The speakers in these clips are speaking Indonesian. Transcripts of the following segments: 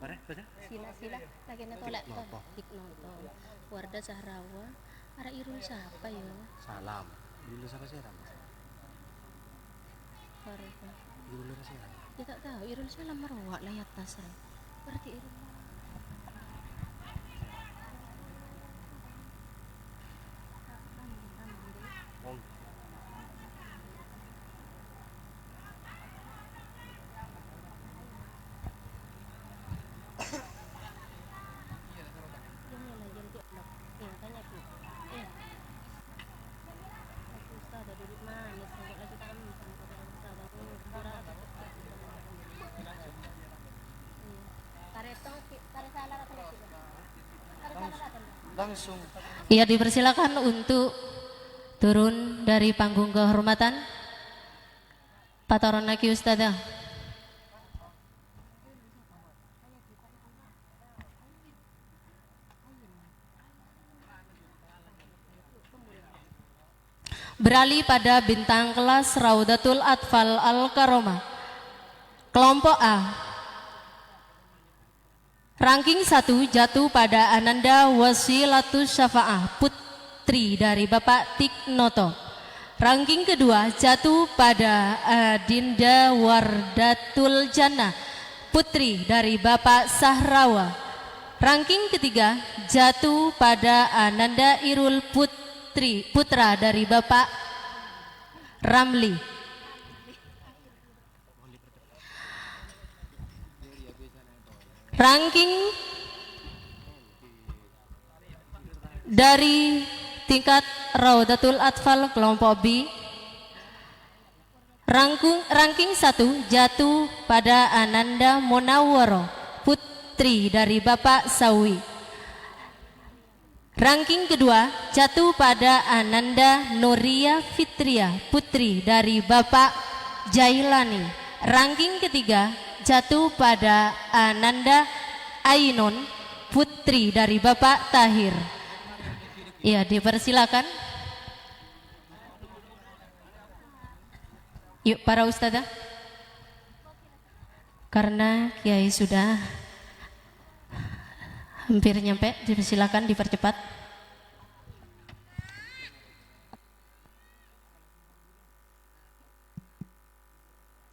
Pare, baca. Sila lagi na tolak to Tiknoto Warda Sahrawa ara irul siapa yo Salam. Dulu siapa sih Ram? Warda Dulu sih Ram. ya tak tahu irul salam marwa lah ya tas berarti irul Oh, ini lagi di blog ya tanya aku eh aku ustaz ada di mana sangat lagi tak amin sama kata ustaz aku kira kare salah kata langsung. Iya dipersilakan untuk turun dari panggung kehormatan Pak Toronaki Ustadzah. Beralih pada bintang kelas Raudatul Atfal Al-Karomah. Kelompok A. Ranking 1 jatuh pada Ananda Wasilatus Syafa'ah Putri dari Bapak Tiknoto. Ranking kedua jatuh pada Adinda Wardatul Jannah Putri dari Bapak Sahrawa. Ranking ketiga jatuh pada Ananda Irul Putra dari Bapak Ramli. Ranking dari tingkat Raudatul Atfal kelompok B. Ranking 1 jatuh pada Ananda Munawwaro Putri dari Bapak Sawi. Ranking kedua jatuh pada Ananda Nuria Fitria Putri dari Bapak Jailani. Ranking ketiga jatuh pada Ananda Ainun Putri dari Bapak Tahir. Ya, dipersilakan. Yuk para ustadzah. Karena Kiai sudah hampir nyampe, dipersilakan dipercepat.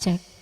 Cek.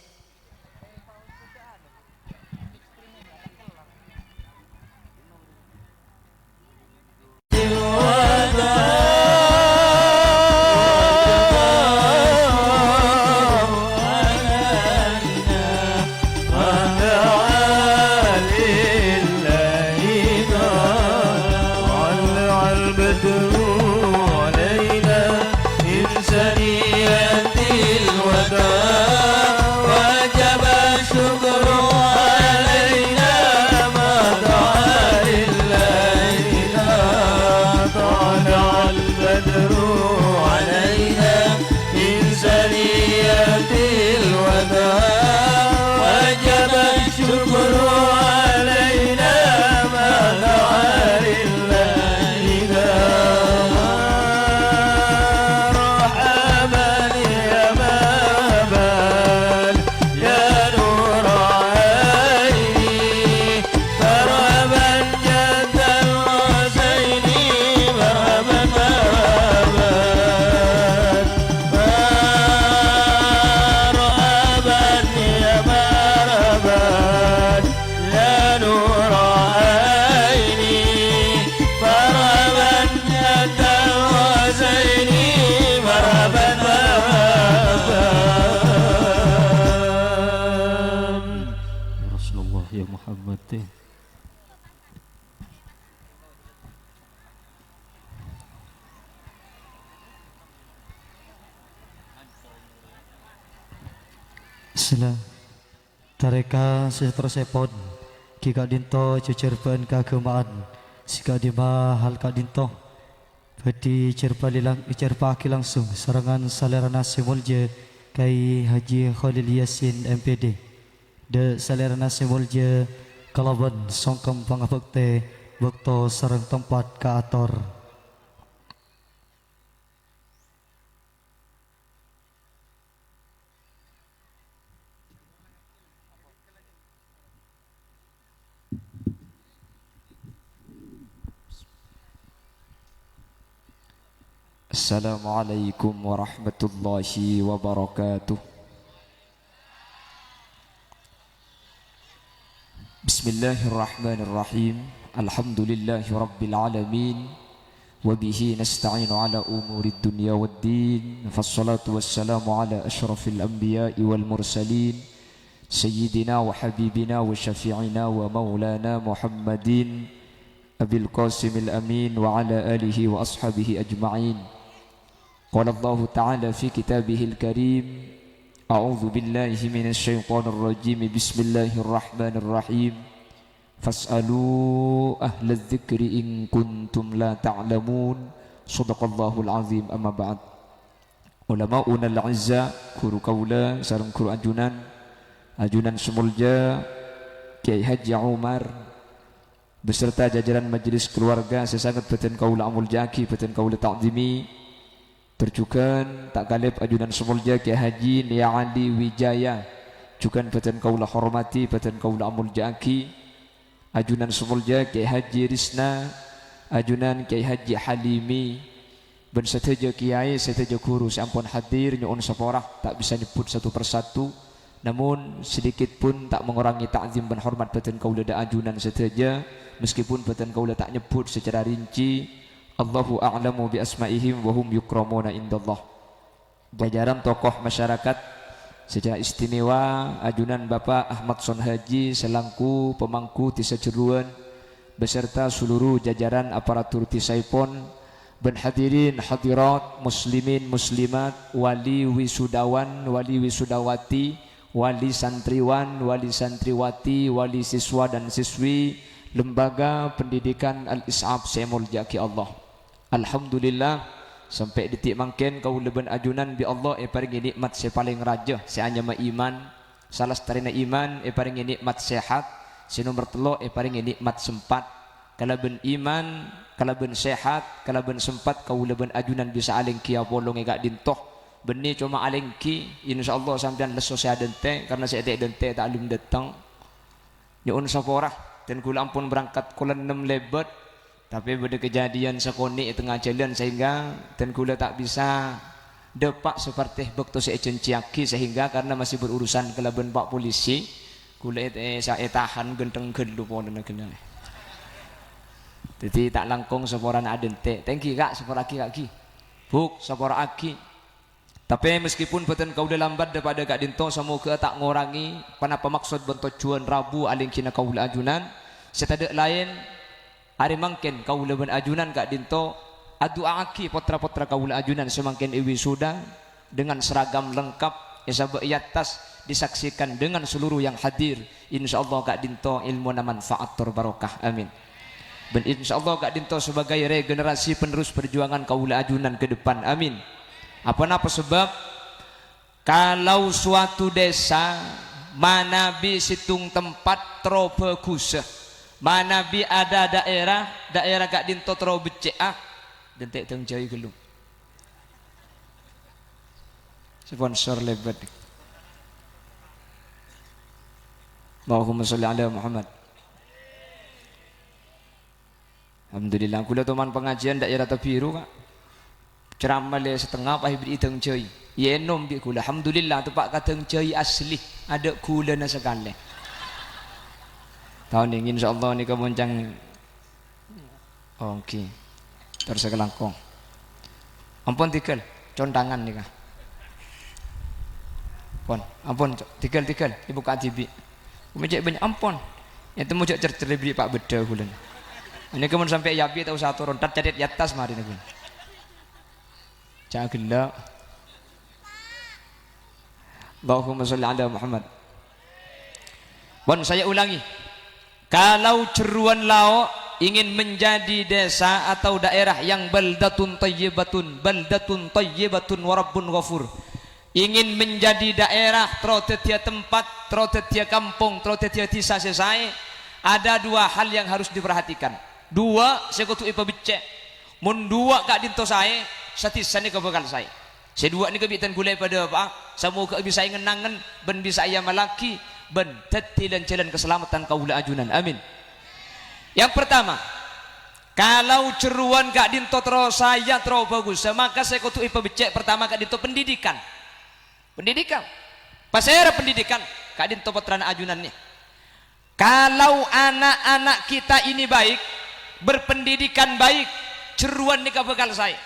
Sila tareka setersepon kika dinto cecerban keagamaan sika dima hal kadinto badi cerpaki langsung serangan salerana semulje kai Haji Khalil Yasin MPD de salerana semulje kalaban songkem pangabekte bekto sareng tempat kaator. Assalamualaikum warahmatullahi wabarakatuh. Bismillahirrahmanirrahim. Alhamdulillahi rabbil alamin. Wabihi nasta'inu ala umurid dunya waddin. Fassalatu wassalamu ala ashrafil anbiya'i wal mursalin, Sayyidina wa habibina wa syafi'ina wa maulana Muhammadin Abil Qasimil Amin wa ala alihi wa ashabihi ajma'in. Qala Allah Ta'ala fi kitabihil karim, A'udzu billahi minasy syaithanir rajim. Bismillahirrahmanirrahim. Fas'alu ahlal dzikri in kuntum la ta'lamun. Shadaqallahul azim. Amma ba'd. Ulama'una al-'izza, guru kaula sareng guru ajunan semulja Kiai Haji Umar beserta jajaran majelis keluarga sesangat beten kaula amul jaki beten kaula ta'zimi. Terjukan tak galib ajunan semulja Kiai Haji Nia Ali Wijaya, jukan beten kaula hormati beten kaula amul jaki. Ajunan semulja Kiai Haji Risna, ajunan Kiai Haji Halimi, ben seteja kiai seteja guru sampun hadir nyuun saporah tak bisa nyebut satu persatu, namun sedikit pun tak mengurangi ta'zim dan hormat beten kaula da ajunan seteja, meskipun beten kaula tak nyebut secara rinci. Allahu a'lamu bi asma'ihim wa hum yukramuna indallah. Jajaran tokoh masyarakat secara istimewa ajunan Bapak Ahmad Son Haji selangku pemangku Tisa Jeruan beserta seluruh jajaran aparatur Tisaipon, ben hadirin hadirat muslimin muslimat, wali wisudawan wali wisudawati, wali santriwan wali santriwati, wali siswa dan siswi Lembaga Pendidikan Al-Is'ab Semul Jaki Allah. Alhamdulillah sampai detik mangken kau leben ajunan bi Allah paring nikmat se paling raja se anya ma iman salah starina iman paring nikmat sehat se nomor telo paring nikmat sempat. Kalau ben iman kalau ben sehat kalau ben sempat kau leben ajunan bisa alengki apolong gak dintoh beni cuma alengki insyaallah sampean leso se adente karena se dente tak alum datang nyuun saporah dan kula ampun berangkat kula 6 lebet. Tapi pada kejadian sekoni tengah jalan sehingga dan kula tak bisa depak seperti waktu saya cenciaki sehingga karena masih berurusan kelaban pak polisi kula saya tahan genteng gelu pun kena. Jadi tak langkung seporan adente. Thank you kak sepora aki buk sepora aki. Tapi meskipun beten kau lambat daripada kak dinto semoga tak ngurangi panapa maksud bentujuan Rabu aling kina kau ajunan setadek lain. Hari mangken kaula ben ajunan kak dinto adu aki potra-potra kaula ajunan semangken iwi sudah dengan seragam lengkap isabak yatas disaksikan dengan seluruh yang hadir. Insyaallah kak dinto ilmu na manfaat barokah amin. Ben insyaallah kak dinto sebagai regenerasi penerus perjuangan kaula ajunan ke depan amin. Apa-apa sebab kalau suatu desa manabi situng tempat trobagusa mana bi ada daerah gak dinto tero becek dan tek teng jai gelung sponsor lebat. Allahumma sholli ala Muhammad. Alhamdulillah kula teman pengajian daerah Tabiru kak ceramah le setengah pahit beri teng jai yenom bi kula alhamdulillah tempat kateng jai asli ada kula na sekali. Tahun ini insyaallah ni kemuncang okey terus kelangkong ampun tikel condangan ni kah ampun tikel ibu KTB mejek banyak ampun yang temu cek cercer beli pak beda bulan ini kemudian sampai yapi tahu satu rontat cadet di atas mari ni jangan gelak. Allahumma sholli ala Muhammad. Saya ulangi. Kalau Jeruan Lao ingin menjadi desa atau daerah yang baldatun tayyibatun wa rabbun ghafur, ingin menjadi daerah trotetia tempat, trotetia kampung, trotetia desa selesai, ada dua hal yang harus diperhatikan. Dua sekutu ipa becek mun dua kak dinto saya satisane kebekal saya sedua ni kebitan gulai pada apa semoga bisa ngenangan ben bisa ayam malaki ben tetilan jalan keselamatan kaula ajunan amin. Yang pertama Kalau ceruan Kak Dinto terus saya terus bagus, maka saya kutu becek pertama Kak Dinto pendidikan. Pendidikan. Pasir pendidikan Kak Dinto putrana ajunannya. Kalau anak-anak kita ini baik, berpendidikan baik, ceruan nikah bekal saya.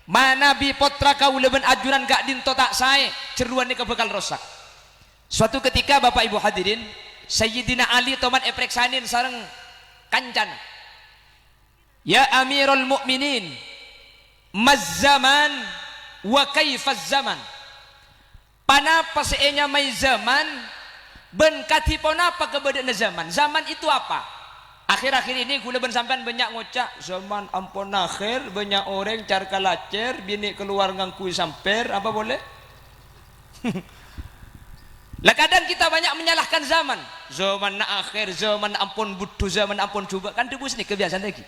Mana bi potra kau leben ajunan Kak Dinto tak saya, ceruan nikah bekal rosak. Suatu ketika Bapak Ibu hadirin, Sayyidina Ali toman epreksanin sareng kancan. Ya Amirul Mukminin, mazzaman wa kaifaz zaman. Panapa seenya may zaman, ben katipon apa kebedaannya zaman. Zaman itu apa? Akhir-akhir ini kula ben sampean banyak ngocak zaman ampun akhir, banyak orang carka lacer, bini keluar ngangkui samper, apa boleh? Lah kadang kita banyak menyalahkan zaman. Zaman na akhir, zaman ampun butuh, zaman ampun coba. Kan debus nih kebiasaan lagi.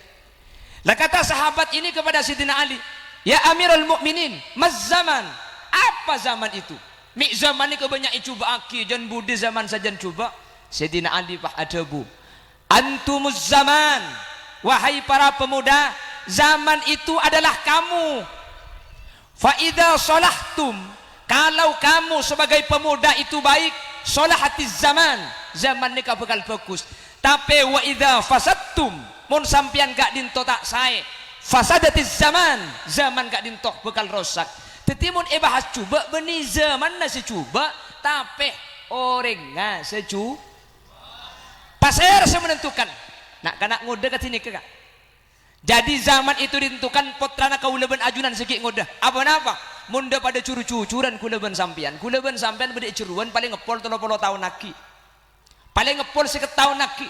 Lah kata sahabat ini kepada Sayyidina Ali, ya Amirul Mukminin, maz zaman. Apa zaman itu? Mik zaman ini kebanyak coba aki, jan budi zaman saja coba. Sayyidina Ali bah adabu. Antumuz zaman. Wahai para pemuda, zaman itu adalah kamu. Fa idza salahtum, kalau kamu sebagai pemuda itu baik, salahatiz zaman. Zaman ini bakal bagus. Tapi wa idza fasadtum, mun sampian Kak Dinto tak sae, fasadatiz zaman. Zaman Kak Dinto bakal rosak. Tetimun bahas coba beni zaman nasi coba, tapi orang nggak secu. Pasir saya menentukan. Nak kanak ngoda kat sini kak. Jadi zaman itu ditentukan potrana kau leben ajunan segi ngoda. Apa? Munda pada curu-cucuran kuleben sampian. Kuleben sampian beda ceruan paling ngepol 30 tahun naki. Paling ngepol 1 tahun naki.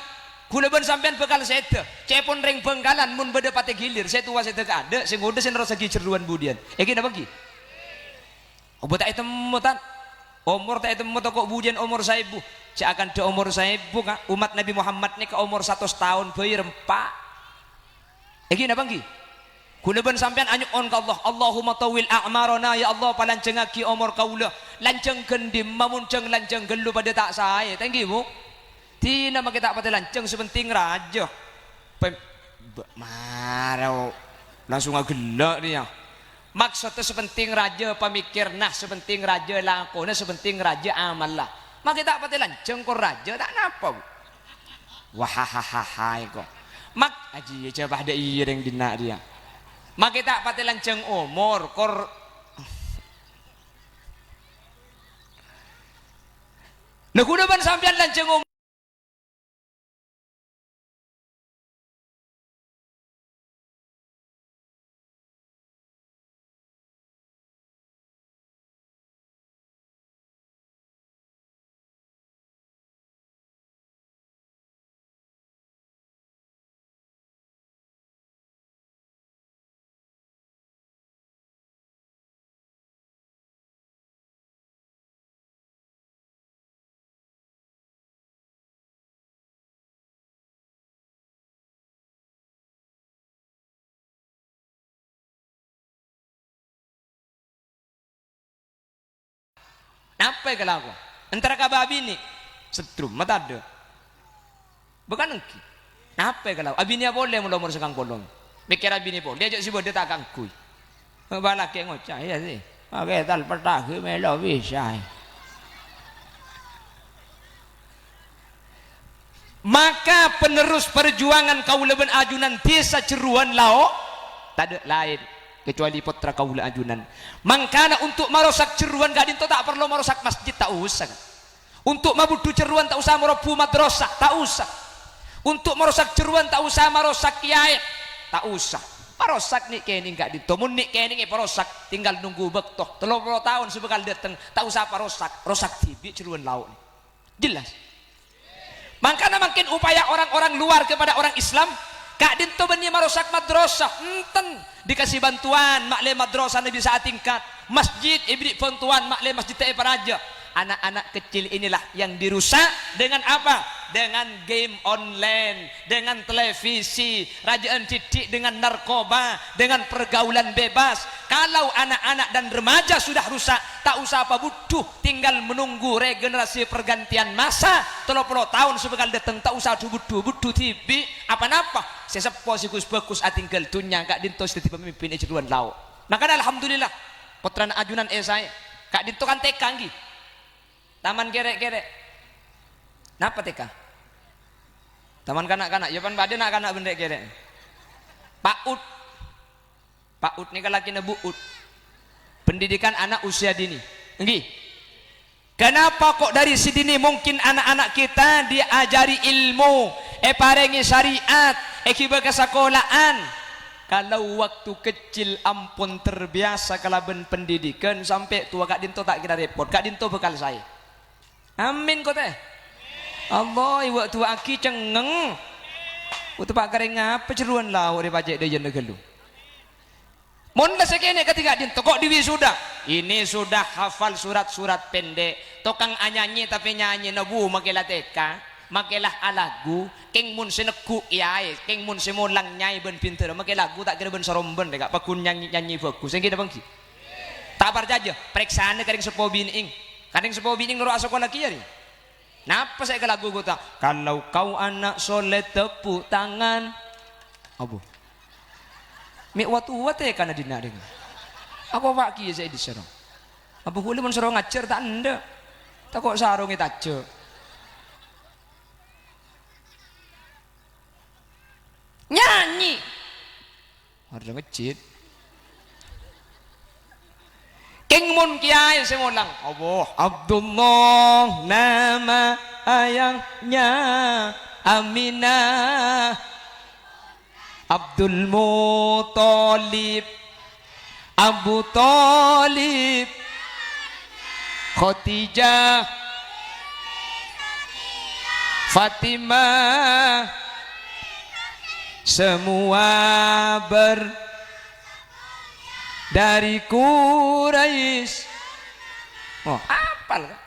Kuleben sampean bekal sete. Cepon ring bengkalan mun beda pate gilir. Saya tua sete ada. Saya ngoda saya ngerasa ceruan budian. Eki apa ki? Obat tak temu tan. Umur tak temu kok budian umur 1000. Saya akan de umur 1000 kak. Umat Nabi Muhammad ni ke umur 100 tahun bayi rempak. Eki apa ki? Kuleben sampean anyuk on ka Allah. Allahumma tawil a'marana ya Allah palancengaki umur kaula. Lanceng gendim mamunceng lanceng gelu pada tak saya. Thank you bu. Tina maka tak patah lanceng sepenting raja. Marau langsung agelak dia. Maksudnya sepenting raja pemikir nah sepenting raja lakona sepenting raja amal lah. Maka tak patah lanceng kor raja tak napa. Wahahaha kok. Mak aji coba ada ireng dina dia. Maka tak patah lanceng umur kor. Lah kuda ban sampean lanceng umur. Apa yang kelaku? Antara kababi ini setrum mata ada. Bukan engki. Apa yang kelaku? Abini boleh mula umur sekang kolong. Mikir abini boleh. Dia ajak si bodoh tak kangkui. Balak yang ngocah ya sih. Pakai tal petah ke melo bisa. Maka penerus perjuangan kaulaban ajunan desa ceruan lao tak ada lain kecuali putra kaula ajunan. Mangkana untuk merosak ceruan Kak Dinto tak perlu merosak masjid tak usah. Untuk mabudu ceruan tak usah merobu madrasah tak usah. Untuk merosak ceruan tak usah merosak kiai tak usah. Merosak nih kening Kak Dinto mun nih kening perosak tinggal nunggu bektoh 30 tahun sebekal datang tak usah perosak rosak tibi ceruan laut. Jelas. Mangkana makin upaya orang-orang luar kepada orang Islam Kak Dinto benih merosak madrasah enten dikasih bantuan makle madrasah nabi saat tingkat masjid ibri bantuan makle masjid tak peraja anak-anak kecil inilah yang dirusak dengan apa? Dengan game online, dengan televisi, rajaan didik dengan narkoba, dengan pergaulan bebas. Kalau anak-anak dan remaja sudah rusak, tak usah apa butuh, tinggal menunggu regenerasi pergantian masa 30 tahun sebekal datang, tak usah butuh TV apa-apa. Sesepo sikus bagus atinggal dunia kak dinto jadi pemimpin ejluan laut. Maka alhamdulillah putra ajunan saya kak dinto kan tekanggi taman gerek-gerek. Napa TK? Taman kanak-kanak, ya pan pada nak kanak bendek gerek. Pak Ud ni kalaki na buut. Pendidikan anak usia dini. Nggih. Kenapa kok dari sidini mungkin anak-anak kita diajari ilmu, parengi syariat, kiba ke sekolahan. Kalau waktu kecil ampun terbiasa kalaban pendidikan sampai tua kak dinto tak kira repot. Kak dinto bekal saya. Amin kok teh. Allah iwak tua aki cengeng. Untuk pak kering apa ceruan lah ore pajak dia janda gelu. Mun sekene ketika dinto kok diwisuda. Ini sudah hafal surat-surat pendek. Tokang anyanyi tapi nyanyi nabu makelah teka, makelah alagu, keng mun senegu yai, keng mun semulang nyai ben pinter, makelah lagu tak kira ben soromben dek, pakun nyanyi bagus. Yang kita bangki. Tak parjaja, periksaan kering sepo bining. Kadang sepo bining nuru sekolah kiari. Napa saya ke lagu kota? Kalau kau anak soleh tepuk tangan. Abu. Mi watu-watu kana dina dengan. Aku pak kiye saya diserong. Abu hule mun serong ngacer tak anda. Tak kok sarung itu aja. Nyanyi. Harus ngecit. King mun kiai semulang. Allah Abdullah nama ayahnya Aminah Abdul Muthalib Abu Talib Khadijah Fatimah semua dari Quraisy. Oh, apal kan?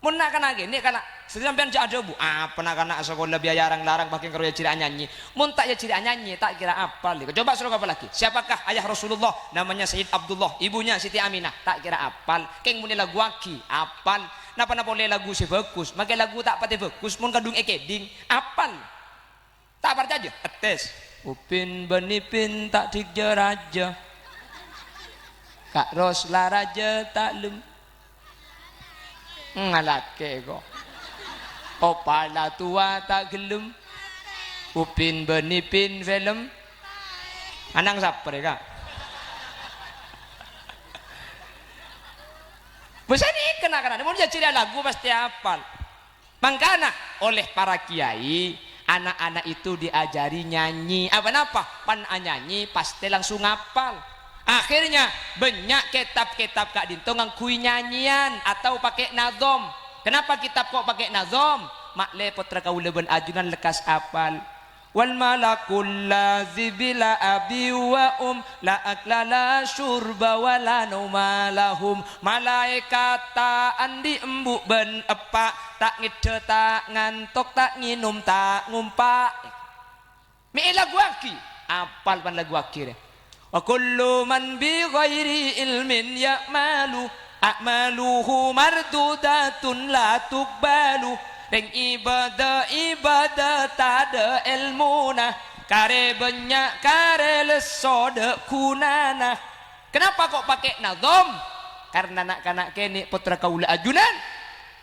Mun nak kana gini kana sampean jak ada bu. Apa nak kana sekolah biaya larang pakai karo ciri nyanyi. Mun tak ya ciri nyanyi tak kira apal. Coba suruh apa lagi? Siapakah ayah Rasulullah? Namanya Sayyid Abdullah, ibunya Siti Aminah. Tak kira apal. Keng mun lagu aki apal. Napa boleh lagu si bagus. Make lagu tak pati bagus mun kadung ekeding apal. Tak percaya tes. Upin benipin tak dijar aja. Kak Rosla raja taklum ngalake kok opala tua tak gelum upin benipin film anang saper kak bisa nih kena mau jadi cerita lagu pasti hafal. Makanya oleh para kiai anak-anak itu diajari nyanyi apa pan nyanyi pasti langsung hafal. Akhirnya banyak kitab-kitab kak dinto ngangkui nyanyian atau pakai nazom. Kenapa kitab kok pakai nazom? Makle putra kaula ben ajunan lekas apal. Wal malakul ladzi bila abi wa la akla la syurba wa la nauma lahum. Malaikat tak andi embuk ben epak tak ngide tak ngantuk tak nginum tak ngumpak. Mi lagu aki apal pan lagu akhir. Wa kullu man bi ghairi ilmin ya'malu a'maluhu mardudatun la tuqbalu. Deng ibadah tada ilmuna kare banyak kare lesode kunana. Kenapa kok pakai nazom? Karena nak-kanak kene putra kaula ajunan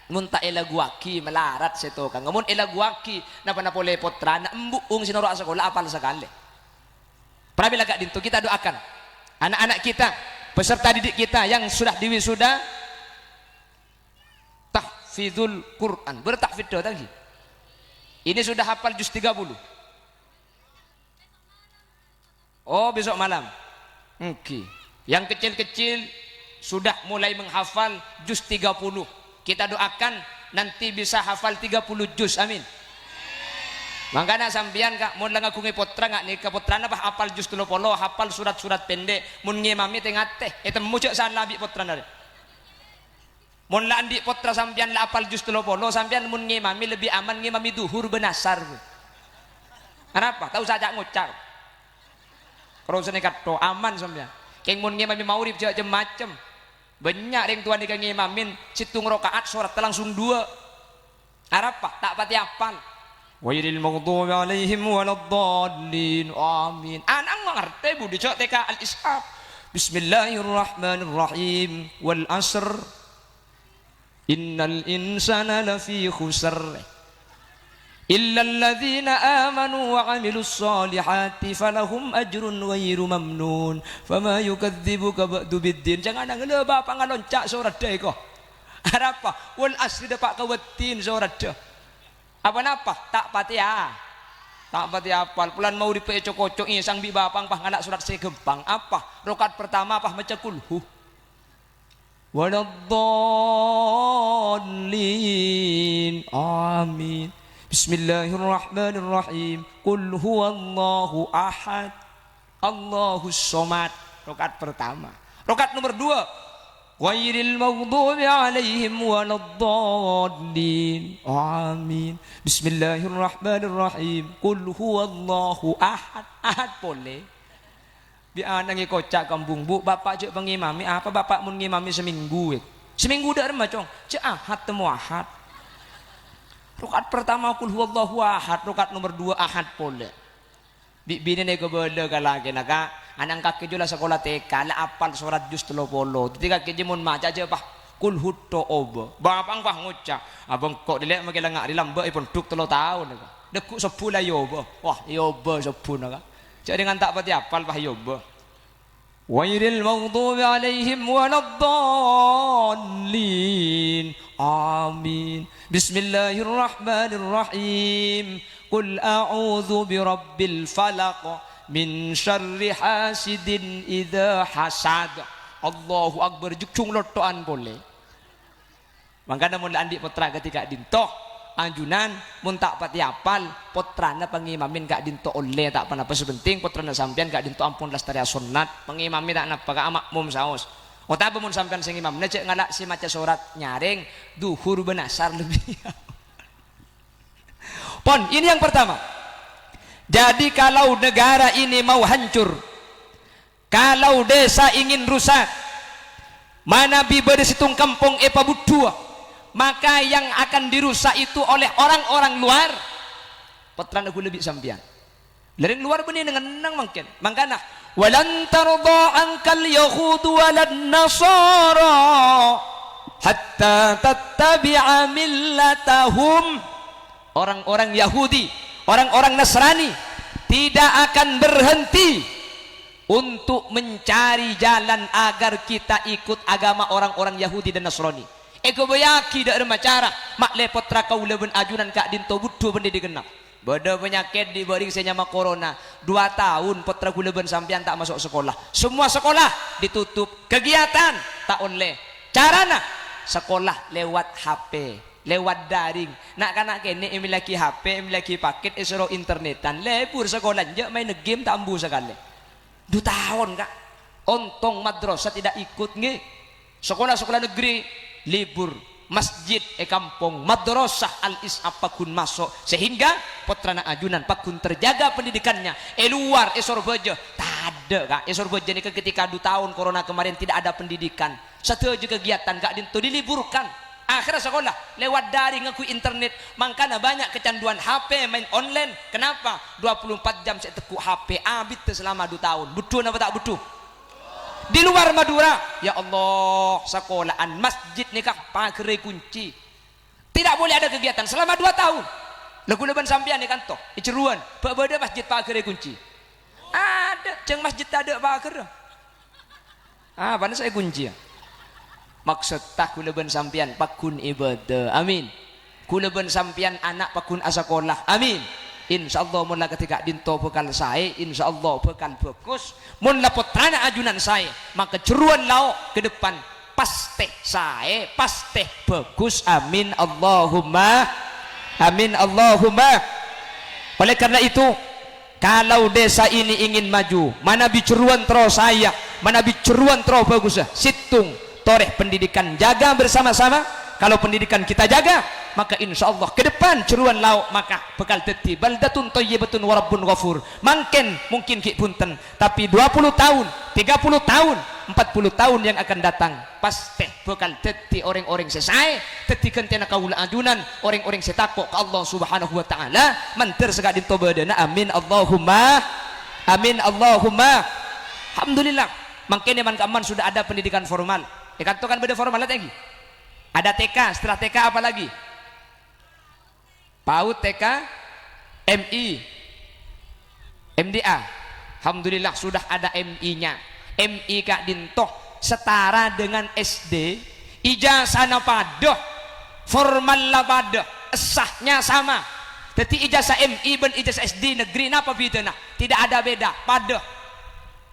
mun tak lagu aki melarat seto kang mun lagu aki napa boleh putra na embuung sinoro sekolah apal sekali. Prabilah kak dinto kita doakan anak-anak kita peserta didik kita yang sudah diwisuda tahfidzul Quran bertahfidz lagi. Ini sudah hafal juz 30. Oh besok malam. Oke. Yang kecil-kecil sudah mulai menghafal juz 30. Kita doakan nanti bisa hafal 30 juz. Amin. Makanya sampean kak mun lang aku ngepotra ngak nih kepotra apa hafal juz 30 hafal surat-surat pendek mun ngimami tengah teh temu cek sana bi potra nare Mun la andi potra sampean la apal jus 30 sampean mun ngimami lebih aman ngimami duhur benasar. Kenapa? Tahu saja ngucap. Kalau sene kato aman sampean. Keng mun ngimami maurib jam macem. Banyak yang tuan ikan ngimamin situng rakaat surat langsung 2. Apa? Tak pati apal. Wairil maghdubi alaihim waladdallin. Amin. Anak ngerti budi cok TK al-ishab. Bismillahirrahmanirrahim. Wal asr. Innal insana lafi khusr illa alladhina amanu wa amilus solihati falahum ajrun ghairu mamnun fama yukadzibuka ba'du biddin. Jangan ngeuleuh bapak ngaloncak surat deui kok. Apa? Wal asri dapat kawetin surat deui. Apa napa? Tak pati apal. Pulan mau dipe cocok sang bi bapang pah nganak surat segempang. Apa? Rakaat pertama apa maca kulhu. Waladdallin. Amin. Bismillahirrahmanirrahim. Qul huwallahu ahad. Allahus somad. Rakaat pertama. Rakaat nomor 2. Ghairil maghdubi alaihim waladdallin. Amin. Bismillahirrahmanirrahim. Qul huwallahu ahad. Ahad boleh. Di anang kocak kampung bu, bapak cek pengimami apa bapak mun ngimami seminggu seminggu dah remah cong, cek ahad temu ahad. Rakaat pertama kul huwallahu ahad, rakaat nomor 2 ahad pole. Bini nego bela kalagi naga, anang kaki jula sekolah TK, la apal surat juz 30. Ketika kaki mun maca aja pah kul hutto obo. Bapang pah ngucap, abang kok dilek magelang ngak dilambek ipun duk 3 tahun naga. Dekuk 10 lah yobo. Wah yobo 10 naga. Cak dengan tak pati apal pah yoba. Wairil maghdubi alaihim waladdallin. Amin. Bismillahirrahmanirrahim. Qul a'udzu birabbil falaq min syarri hasidin idza hasad. Allahu akbar jukcung lotoan boleh. Mangkana mun andi putra ketika dintoh anjunan mun tak pati apal putrana pengimamin gak dinto oleh tak apa sepenting putrana sampean gak dinto ampun lestari sunat pengimami tak napa gak makmum saos otaba mun sampean sing imamna cek ngalak si maca surat nyaring duhur benasar lebih. Pon ini yang pertama. Jadi kalau negara ini mau hancur, kalau desa ingin rusak, mana biber di situng kampung epa budua, maka yang akan dirusak itu oleh orang-orang luar. Petran aku lebih sampian dari luar benih dengan nang mungkin makana walan tarda ankal yahudu walan nasara hatta tattabi'a millatahum. Orang-orang Yahudi, orang-orang Nasrani tidak akan berhenti untuk mencari jalan agar kita ikut agama orang-orang Yahudi dan Nasrani. Eko bayaki dak remacara mak lepotra kau leben ajunan kak dinto butuh benda dikenal. Beda penyakit diberi senyama corona 2 tahun potra leben sampean tak masuk sekolah. Semua sekolah ditutup, kegiatan tak oleh. Carana sekolah lewat HP, lewat daring. Nak kanak kene emilaki HP, emilaki paket esoro internetan. Lebur sekolah je main game tak ambu sekali. 2 tahun kak. Ontong madrasah tidak ikut nge. Sekolah-sekolah negeri libur, masjid kampung, madrasah al-ishab pakun masuk sehingga putrana ajunan pakun terjaga pendidikannya. Luar esor bejo tak ada kak. Esor bejo ni ketika 2 tahun corona kemarin tidak ada pendidikan. Satu aja kegiatan kak dinto diliburkan. Akhirnya sekolah lewat daring ngaku internet. Makanya banyak kecanduan HP main online. Kenapa? 24 jam saya tekuk HP abit selama 2 tahun. Butuh apa tak butuh? Di luar Madura, ya Allah, sekolahan masjid nikah pakai kunci. Tidak boleh ada kegiatan selama 2 tahun. Lagu leban sampean ni kan toh, iceruan, beda masjid pakai kunci. Ada, ceng masjid tak ada pakai. Mana saya kunci ya? Maksud tak kuleban sampean pakun ibadah. Amin. Kuleban sampean anak pakun asakolah. Amin. Insyaallah mun ketika dinto bekal saya, insyaallah bekal bagus. Mun putrana ajunan saya, maka ceruan lau ke depan pasti saya, pasti bagus. Amin Allahumma. Amin Allahumma. Oleh karena itu, kalau desa ini ingin maju, mana biceruan terus saya, mana biceruan terus bagus. Situng toreh pendidikan jaga bersama-sama. Kalau pendidikan kita jaga, maka insya Allah ke depan ceruan lauk maka bekal teti baldatun thayyibatun wa rabbun ghafur. Mungkin ki punten, tapi 20 tahun, 30 tahun, 40 tahun yang akan datang pasti bekal teti orang-orang sesai teti kentena kaula adunan orang-orang setakok ke Allah Subhanahu wa taala manter segadin tobadana. Amin Allahumma amin Allahumma. Alhamdulillah mangkene man kaman sudah ada pendidikan formal. Dikatakan beda formal lagi. Ada TK, setelah TK apa lagi? PAUD, TK, MI, MDA. Alhamdulillah sudah ada MI-nya. MI Kak Dintoh setara dengan SD, ijazahnya padoh, formal lah padoh, esahnya sama. Jadi ijazah MI dan ijazah SD negeri napa bedanya? Tidak ada beda, padoh.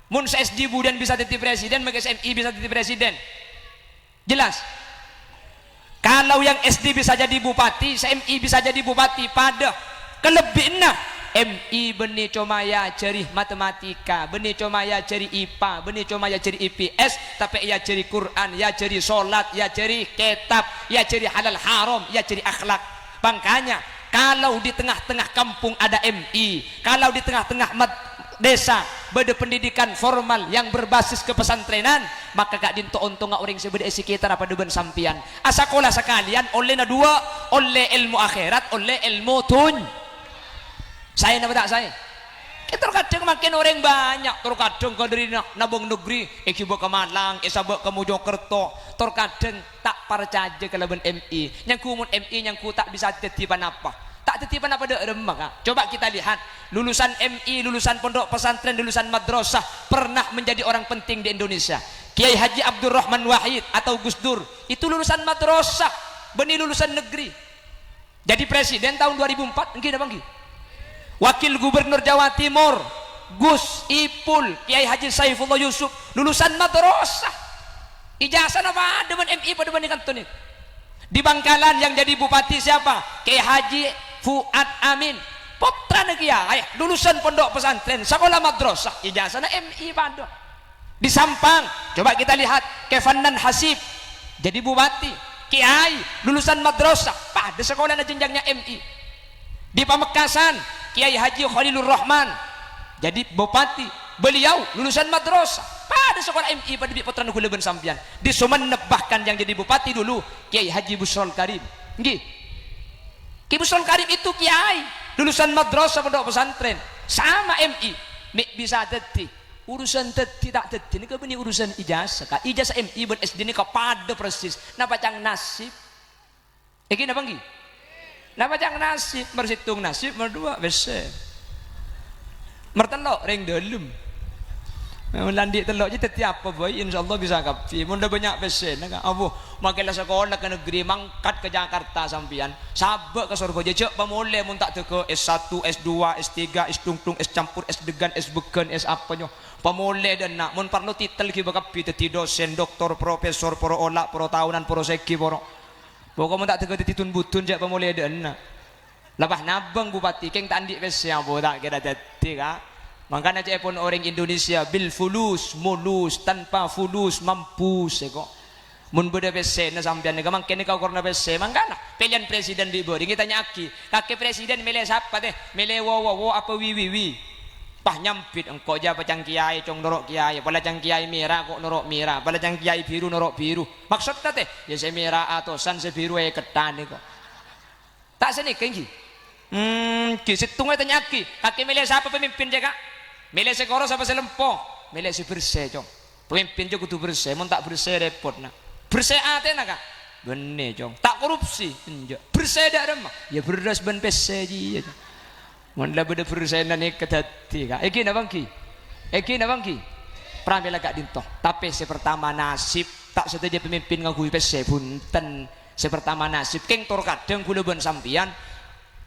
Mun SD budan bisa jadi presiden, maka MI bisa jadi presiden. Jelas? Kalau yang SD bisa jadi bupati, MI bisa jadi bupati. Pada kelebihnya MI benih cuma ya cari matematika, benih cuma ya cari IPA, benih cuma ya cari IPS, tapi ya cari Quran, ya cari sholat, ya cari kitab, ya cari halal haram, ya cari akhlak. Makanya kalau di tengah-tengah kampung ada MI, kalau di tengah-tengah desa beda pendidikan formal yang berbasis kepesantrenan, maka Kak Dinto untung orang sebeda sekitar apa deban sampian asakola sekalian oleh na dua, oleh ilmu akhirat, oleh ilmu tun. Saya nama tak saya terkadang makin orang banyak, terkadang kau dari nabung negeri bawa ke Malang, bawa ke Mojokerto, terkadang tak percaya kelaban MI yang kumun MI yang ku tak bisa tetipan apa tak titipan apa dek remah. Coba kita lihat lulusan MI, lulusan pondok pesantren, lulusan madrasah pernah menjadi orang penting di Indonesia. Kiai Haji Abdurrahman Wahid atau Gus Dur itu lulusan madrasah, benih lulusan negeri. Jadi presiden tahun 2004 nggih Bang. Wakil Gubernur Jawa Timur Gus Ipul, Kiai Haji Saifullah Yusuf lulusan madrasah. Ijazah apa dengan MI pada bandingkan tuh nih. Di Bangkalan yang jadi bupati siapa? Kiai Haji Fuad Amin, putra Kiai, lulusan pondok pesantren, sekolah madrasah, ijazahnya MI pada. Di Sampang, coba kita lihat Kevanan Hasib, jadi bupati, Kiai, lulusan madrasah, pada sekolahnya jenjangnya MI. Di Pamekasan, Kiai Haji Khalilur Rahman, jadi bupati, beliau lulusan madrasah, pada sekolah MI pada putra Nukuleben Sampian. Di Sumeneb bahkan yang jadi bupati dulu Kiai Haji Busrol Karim, nggih. Kiai Busrol Karim itu kiai lulusan madrasah pondok pesantren sama MI. Nek bisa teti urusan teti tak teti ini kebenih urusan ijazah. Kak ijazah MI dan SD ini kepada persis. Napa cang nasib? Iki napa nggih? Napa cang nasib? Mersitung nasib berdua besar. Mertelok ring dalem. Landik telok je teti apa boy, insyaallah bisa kapi. Mun dah banyak pesen kan. Abu makilah sekolah ke negeri mangkat ke Jakarta sampian. Sabak ke Surabaya je pemulai mun tak teke S1, S2, S3, S tungtung, S campur, S degan, S beken, S apa nyo. Pemulai dan nak mun perlu titel ki bakapi teti dosen, doktor, profesor, pro olak, pro tahunan, pro seki, pro. Pokok mun tak teke teti tun butun je pemulai dan nak. Lepas nabang bupati keng tak andik pesen apa tak kira teti ka. Makanya cek pun orang Indonesia bil fulus mulus tanpa fulus mampus kok. Mun beda pesen sampean ni kamang kene kau korna pesen mangkana pilihan presiden di bodi kita nyaki kakek presiden milih siapa teh milih wo apa wi pah nyampit engkau japa cang kiai cong norok kiai pala cang kiai merah kok norok merah pala cang kiai biru norok biru maksudnya teh ya se merah atau san se biru ketan kok tak seni kengki kisitung itu nyaki kakek milih siapa pemimpin jaga milih sekoro apa selempo milih si bersih cong pemimpin juga kudu bersih mun tak bersih repot nak bersih ate nak kak bener cong tak korupsi enggak bersih dak remah ya beras ben pese ji mun lah beda bersih nani kedati kak iki nabangki pramila Kak Dinto tapi sepertama nasib tak setuju pemimpin ngaku pese punten sepertama nasib keng tor kadang kula ben sampian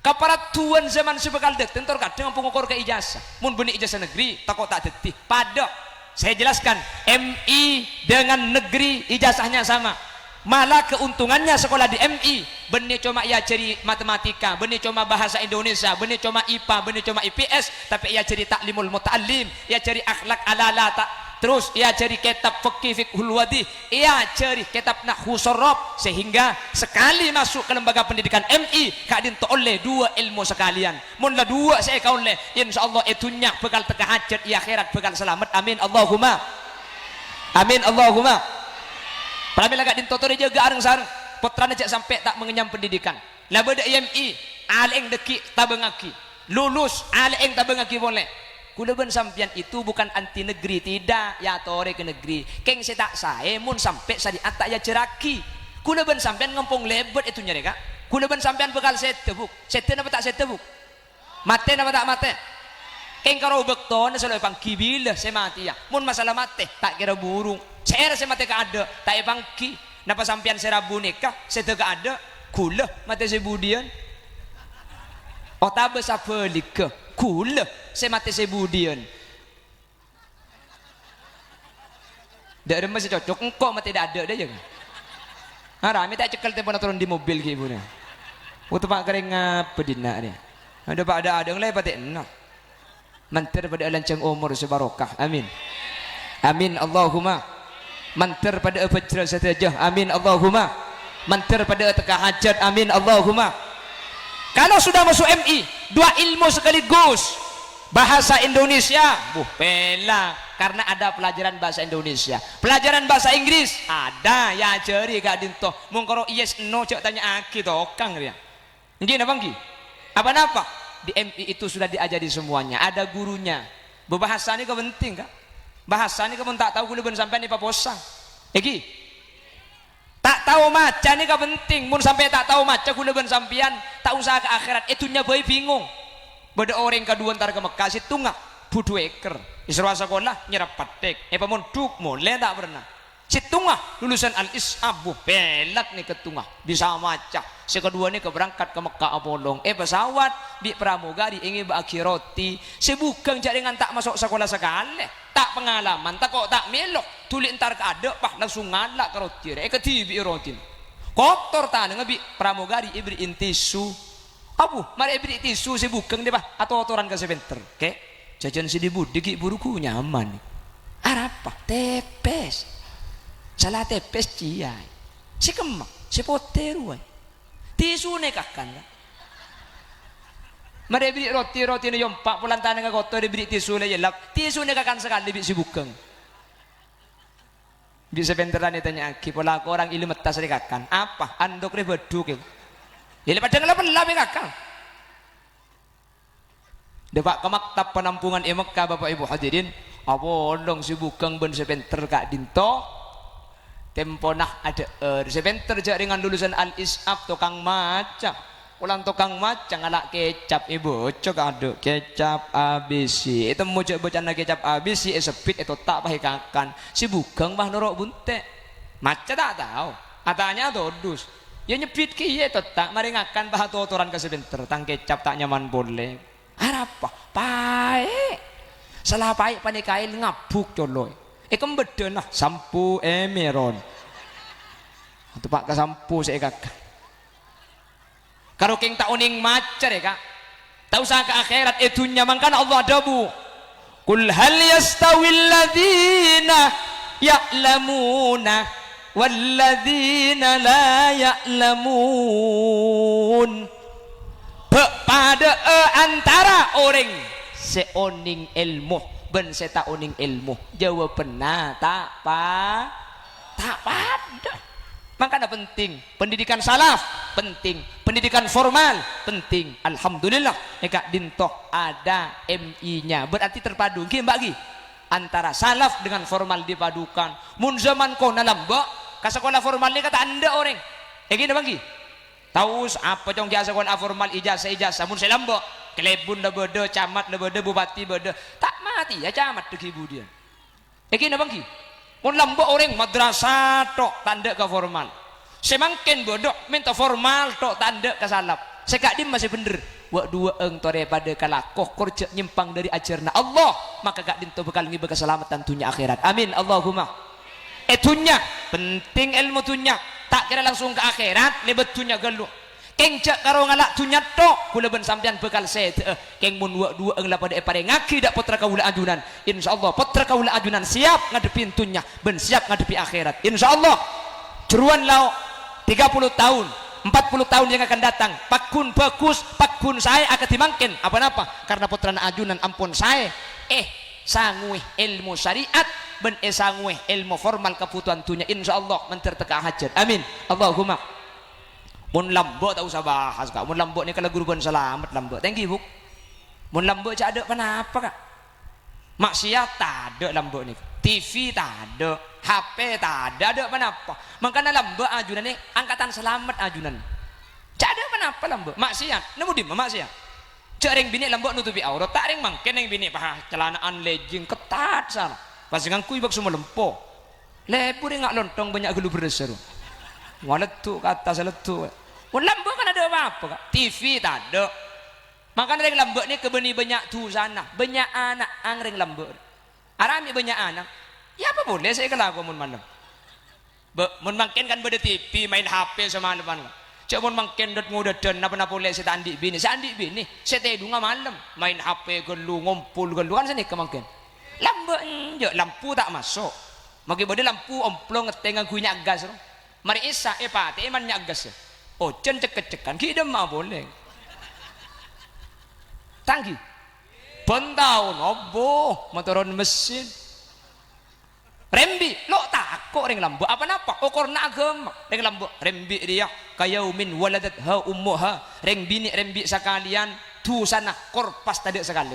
keperatuan zaman sebekal det tentor kadang pengukur ke ijazah mun benih ijazah negeri takut tak detih pada saya jelaskan MI dengan negeri ijazahnya sama malah keuntungannya sekolah di MI benih cuma ya cari matematika benih cuma bahasa Indonesia benih cuma IPA benih cuma IPS tapi ya cari taklimul muta'allim ya cari akhlak ala terus ia cari kitab fikih fiqhul wadih, ia cari kitab nahwu sorob, sehingga sekali masuk ke lembaga pendidikan MI kak dinto oleh dua ilmu sekalian. Munlah dua saya kau oleh, insyaallah itunya bekal teka hajat ia akhirat bekal selamat. Amin Allahumma amin Allahumma. Pramila kak dinto tori jaga areng sareng putrana cak sampai tak mengenyam pendidikan. Lah beda MI aleng deki tabengaki lulus aleng tabengaki boleh. Kulaban sampian itu bukan anti negeri, tidak ya tore ke negeri keng saya tak saya mun sampai syariat tak ya ceraki. Kulaban sampian ngempong lebet itu nyari kak. Kulaban sampian bekal setebuk seten apa tak setebuk mate apa tak mate keng karo bekton selalu pangki bila saya mati ya mun masalah mate tak kira burung saya mati ke ada tak pangki napa sampian saya rabu nikah saya tak ada kula mate saya budian oh tak besapa lika kula saya mati saya budian dak ada masih cocok engkau mati dak ada dia jangan rame tak cekal telepon turun di mobil ke ibu ni waktu pak kering apa dina dia ada pak ada yang lain patik enak mantar pada lancang umur sebarokah amin amin Allahumma mantar pada fajr satajah amin Allahumma mantar pada teka hajat amin Allahumma. Kalau sudah masuk MI dua ilmu sekaligus bahasa Indonesia pela karena ada pelajaran bahasa Indonesia, pelajaran bahasa Inggris ada ya ceri gak dinto mungkoro yes no cek tanya aki tokang dia ini apa ngi apa di MI itu sudah diajari semuanya, ada gurunya. Berbahasa ini penting kak, bahasa ini kamu tak tahu kuliban sampai ni paposang eki tak tahu maca ini penting mun sampai tak tahu maca kuliban sampian tak usah ke akhirat itunya boy bingung. Beda orang kedua ntar ke Mekah situ nggak budu eker isra sekolah nyerap patek pamun duk mulai tak pernah situ nggak lulusan al-isabuh pelak nih ketungah bisa maca si kedua nih keberangkat ke Mekah Apolong pesawat di pramugari ingin bagi roti si bukan jaringan tak masuk sekolah sekali tak pengalaman tak kok tak melok tulis ntar ke ada pak langsung ngalak ke roti ketibi roti kotor tanah ngebi pramugari ibri intisu abu mari ibri tisu si bukan deh pak atau aturan ke sebentar oke jajan si dibud diki buruku nyaman apa tepes salah tepes ciai si kemak si poteru tisu nekakan mari ibri roti ni yompak pulang tanah ke kotor ibri tisu le jelap tisu nekakan sekali bi si bukan di sebentar ni tanya aki pola orang ilu metas nekakan apa andok re beduk ya lepas dengan lebih kakak depak ke maktab penampungan Mekah Bapak Ibu hadirin awolong si bukang ben sebentar kak dinto tempo nah ada sebentar jaringan lulusan al-isab tukang maca ulang tukang maca ngalak kecap ibu cok ada kecap ABC itu mau coba bacaan kecap ABC sepit itu tak pakai kakan si bukang bah norok bunte maca tak tahu atanya dodus ya nyepit kiye tetap mari ngakan bah aturan ke sebentar tang kecap tak nyaman boleh apa pae salah pae panikail ngabuk coloy kembeden lah sampu emeron atau pak ke sampu saya kakak karo keng tak uning macer ya kak tak usah ke akhirat itu nyamankan Allah adabu kul hal yastawil ladina ya'lamuna walladzina la ya'lamun pada antara orang seoning ilmu ben seta oning ilmu jawabanna tak pada makanya penting pendidikan salaf penting pendidikan formal penting alhamdulillah eka dintoh ada MI nya berarti terpadu gini bagi antara salaf dengan formal dipadukan mun zaman kau nalamba ke sekolah formal ni kata anda orang gini bagi tahu apa cong jasa sekolah formal ijazah mun saya lamba kelebun dah beda camat dah beda bupati beda tak mati ya camat tu ibu dia gini bagi mun lamba orang madrasah tok tanda ke formal semakin bodoh minta formal tok tanda ke salaf sekadim masih bener wa dua eng tore pada kalakoh korja nyimpang dari ajarna Allah maka gak dinto bekal ngiba keselamatan tunya akhirat amin Allahumma tunya penting ilmu tunya tak kira langsung ke akhirat lebet tunya geluh keng cek karo ngalak tunyat tok kula ben sampean bekal set keng mun dua engla pada epare ngaki dak putra kaula ajunan insyaallah putra kaula ajunan siap ngadepin tunya ben siap ngadepi akhirat insyaallah jeruan lao 30 tahun 40 tahun yang akan datang pakun bagus pakun saya akan dimangkin apa-apa karena putra ajunan ampun saya sanguih ilmu syariat ben sanguih ilmu formal kebutuhan tunya insyaallah menterteka hajat amin Allahumma mun lambok tak usah bahas kak mun lambok ni kalau guru pun selamat lambok thank you bu mun lambok cak ada kenapa kak maksiat tak ada lambok ni TV tak ada HP tak ada kenapa makanya lambok ajunan ni angkatan selamat ajunan cak ada kenapa lambok maksiat nemu di maksiat cak ring bini lambok nutupi aurat tak ring mangken ring bini pah celanaan legging ketat salah pas dengan kuy bak semua lempo lepo dia ngak lontong banyak gelu beres seru waletu kata seletu lambok kan ada apa-apa kak TV tak ada makanya ring lambok ni kebeni banyak tu sana banyak anak angring lambok arami banyak anak ya apa boleh saya kelaku mun malam mun mangken kan beda TV main HP sama depan cak mun mangken dot ngudadan napa boleh saya andi bini saya tedunga malam main HP gelu ngumpul gelu kan sini kemangken lambok lampu tak masuk magi beda lampu omplong ngetengang kunya gas mari isa pati eman nya gas cen cek-cekan kita mah boleh tangki bentau nobo motoron mesin rembi lo takut ring lambu apa-apa korna agama ring lambu rembi dia kayaumin waladat ha ummuha ring bini rembi sekalian tu sana korpas tadi sekali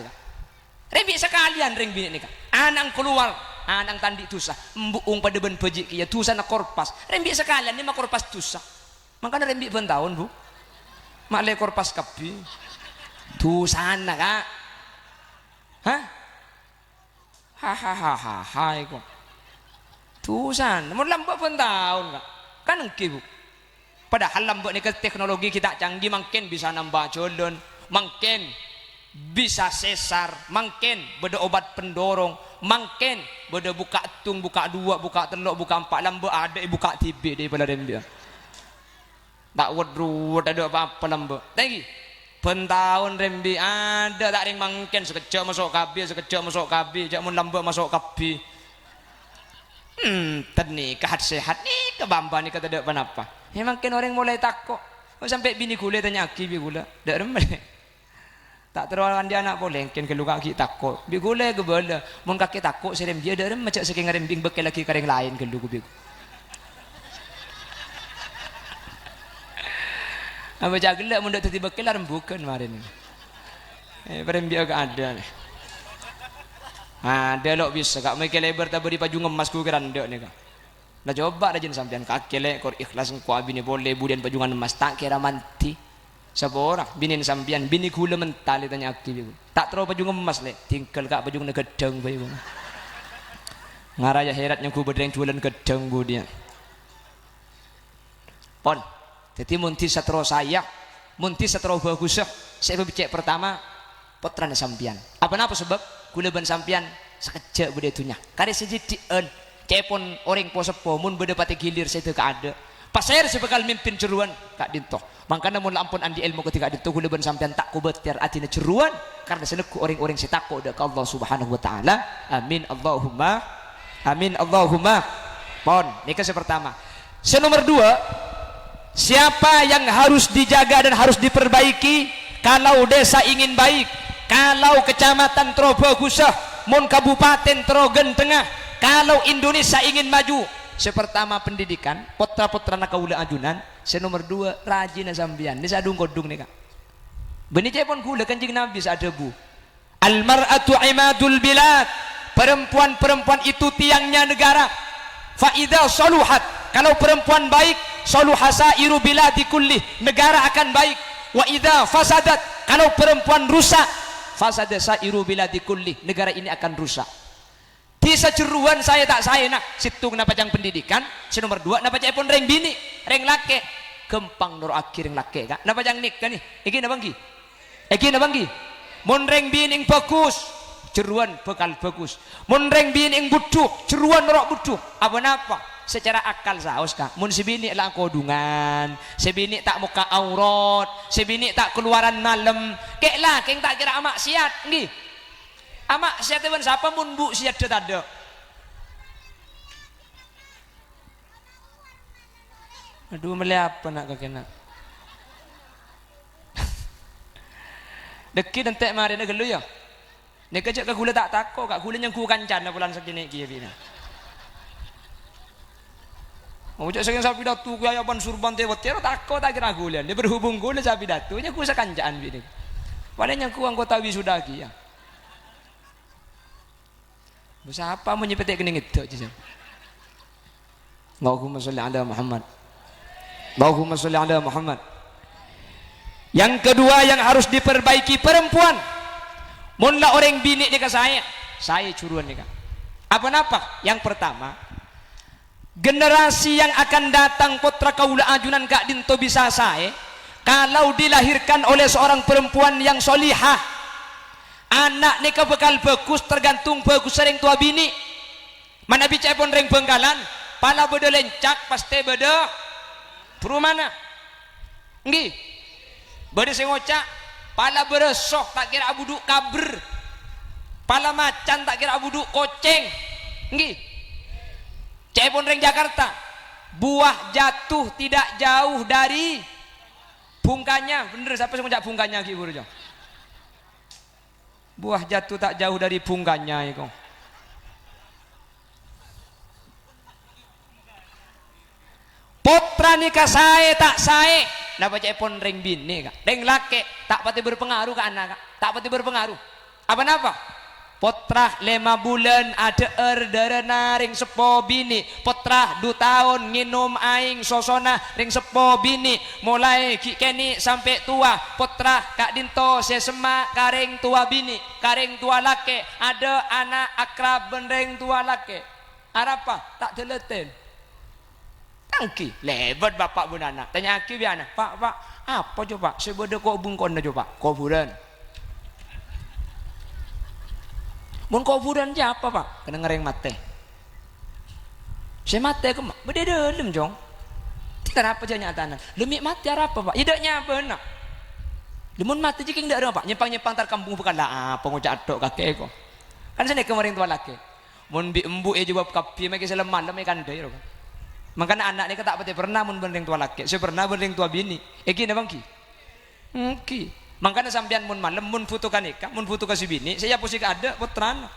rembi sekalian ring bini ni anang keluar anang tandi tusa mbuung pada ben pejik kia tu sana korpas rembi sekalian ni mah korpas tusa makanya rembi bentahun bu makle korpas kapi tu sana kak hah hahaha itu tusan mau lambok pun tahun kan engke bu padahal lambok ni ke teknologi kita canggih makin bisa nambah colon makin bisa sesar makin beda obat pendorong makin beda buka tung buka dua buka telok buka empat lambok ada buka TB daripada rembi tak wadruwat ada apa-apa lambok lagi pentahun rembi ada tak ring makin sekejap masuk KB jak mun lambok masuk KB ternikah sehat ni kebamba ni kata ada apa makin orang mulai takut sampai bini gula tanya aki bi gula dak remeh tak teruan dia anak boleh ken kelu kaki takut bi gula ke bala mun kaki takut serem dia dak remeh cak saking rembing bekel lagi kareng lain kelu ku bi apa jagelak mun dak tiba kelar bukan kemarin perembi agak ada nih ada lo bisa kak mai lebar tak beri paju ngemas ku keran dek nih kak dah coba dah jen sampean kak kelek kor ikhlas ku abine boleh budian pajungan emas tak kira manti sabora binin sampean bini gula mental tanya aktif tak terus paju ngemas le tinggal kak paju gedeng bae ngaraya heratnya ku bedeng jualan gedeng bu dia pon jadi munti setro saya munti setro bagus saya becek pertama putrane sampian apa sebab gula ban sampian sekejap beda itunya kare sejidian cepon orang posepo mun beda pati gilir saya teu ada pas saya sebekal mimpin jeruan kak dinto makanya mun ampun andi ilmu ketika dinto gula ban sampian tak kubetir atina jeruan karena seneku orang-orang saya takut ke Allah Subhanahu wa taala amin Allahumma pon nikah pertama nomor 2 siapa yang harus dijaga dan harus diperbaiki kalau desa ingin baik kalau kecamatan tro bagusah mun kabupaten Trogen Tengah kalau Indonesia ingin maju sepertama pendidikan putra-putra kaula ajunan nomor 2 rajin sambian ni sadung kodung nih kak benih cepon kula kanjing Nabi ada bu al mar'atu imadul bilad perempuan itu tiangnya negara fa idza saluhat kalau perempuan baik saluhasairu biladi kulli negara akan baik wa idza fasadat kalau perempuan rusak fasada sairu biladi kulli negara ini akan rusak di sejeruan saya tak saya nak situng napa jang pendidikan nomor 2 napa jang pun reng bini reng lake gempang nur akhir reng lake kak napa jang nikah nih iki na banggi mun reng bini bagus jeruan bekal bagus mun reng bini butuh jeruan rok butuh apa napa secara akal saus kak. Mun si bini lah kodungan, si bini tak muka aurat, si bini tak keluaran malam. Kek lah, keng tak kira amak siat, nggih. Amak siat itu siapa mun bu siat dia tak ada. Aduh melihat apa nak kakek nak. Deki dan tek mari nak gelu ya. Ni kecek ke gula tak takut kak gula yang ku kancan bulan segini kia bina. Oh cek sekian sapi datu ku ayapan surban tewat tiara takut tak kira gula. Dia berhubung gula sapi datunya ku sekancaan bini. Paling yang ku anggota wisuda kia. Bisa apa menyepetek kening itu je. Allahumma sholli ala Muhammad. Allahumma sholli ala Muhammad. Yang kedua yang harus diperbaiki perempuan. Munlah orang bini ni ke saya curuan ni kan. Apa-apa? Yang pertama, generasi yang akan datang putra kaula ajunan kak dinto bisa saya kalau dilahirkan oleh seorang perempuan yang solihah. Anak ni bekal bagus tergantung bagus sering tua bini. Mana bicara pun ring bengkalan, pala beda lencak pasti beda perumana. Nggih. Beda sengocak, pala beresok tak kira abuduk kabr. Pala macan tak kira abuduk koceng. Nggih. Cek pun ring Jakarta. Buah jatuh tidak jauh dari bungkanya. Bener siapa sengocak bungkanya ki buru. Buah jatuh tak jauh dari bungkanya itu. Putra nikah saya tak saya. Nah baca pon ring bini kak, ring laki tak pati berpengaruh ke anak kak, tak pati berpengaruh. Apa? Putra 5 bulan ada erdana ring sepo bini. Putra 2 tahun nginum aing sosona ring sepo bini. Mulai kini sampai tua. Putra kak dinto sesema karing tua bini, karing tua laki. Ada anak akrab bendeng tua laki. Apa? Tak teleten. Tangki lebat bapak bun anak. Tanya aki biar anak. Pak, apa coba? Sebeda kau bungkon dah coba. Kuburan. Mun kuburan je apa pak? Kena ngereng mate. Saya mate ke mak? Beda dalam jong. Tidak apa je nyatanan. Lemik mati apa pak? Idaknya apa nak? Lemun mati je king tak ada pak. Nyepang tar kampung bukan lah. Pengucap atok kakek ko. Kan sana kemarin tua laki. Mun bi embu juga kapi mereka seleman lemai kandai kan. Makanya anak ni tak pati pernah mun bendeng tua laki, saya pernah bendeng tua bini. Eki na bangki. Ki. Makanya sampean mun malam mun foto kanika, mun foto kasih bini, saya pusing ada putrana.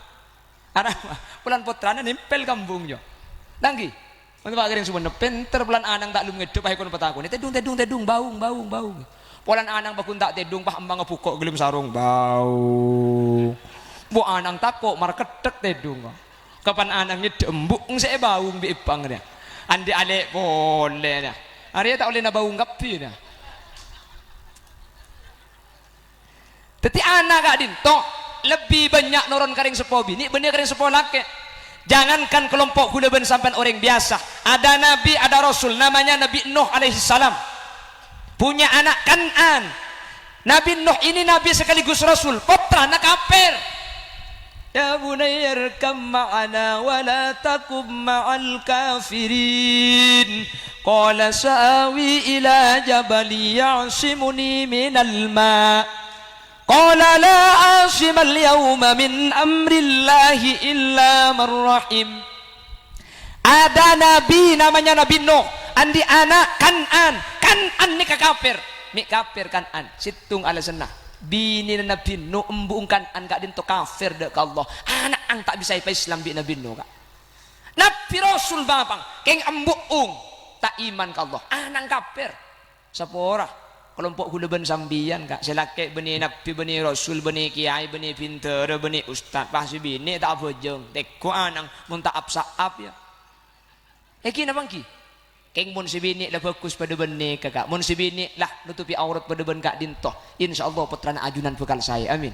Arah pulan putrana nempel kampung jo. Lagi. Mun pak gering suwen penter pulan anang tak lum ngedep ay kon petakon. Tedung baung. Pulan anang bakun tak tedung pah embang ngepukok gelim sarung bau. Bu anang takok mar ketek tedung. Kapan anang nyedembuk saya baung bi ipang dia. Andi alek boleh dah. Hari tak boleh nak bau ngapi dah. Tetapi anak kak dinto lebih banyak noron karing sepo bini, benih karing sepo laki. Jangankan kelompok gulaban sampai orang biasa. Ada nabi, ada rasul, namanya Nabi Nuh alaihi salam. Punya anak Kan'an. Nabi Nuh ini nabi sekaligus rasul. Putra anak kafir. Ya bunayya irkam ma'ana wa la takum ma'al kafirin. Qala sa'awi ila jabali ya'simuni minal ma'. Qala la 'asimal yawma min amrillahi illa man rahim. Ada nabi namanya Nabi Nuh, andi anak Kan'an ni kafir. Mi kafir Kan'an, situng ala senah. Bini Nabi Nuh embungkan an kak dinto kafir dek Allah. Anak ang tak bisa ipa Islam bi Nabi Nuh kak. Nabi Rasul bapang keng embuung tak iman ke Allah. Anak kafir. Sapora kelompok gulaban sambian kak. Selake beni Nabi beni Rasul beni kiai beni pinter beni ustaz pasti bini tak bojong. Teko anang mun tak apsaap ya. Eki na bangki. Keng mun si bini lah fokus pada beni kakak. Mun si bini lah nutupi aurat pada ben kak dintoh. Insyaallah putrana ajunan bekal saya. Amin.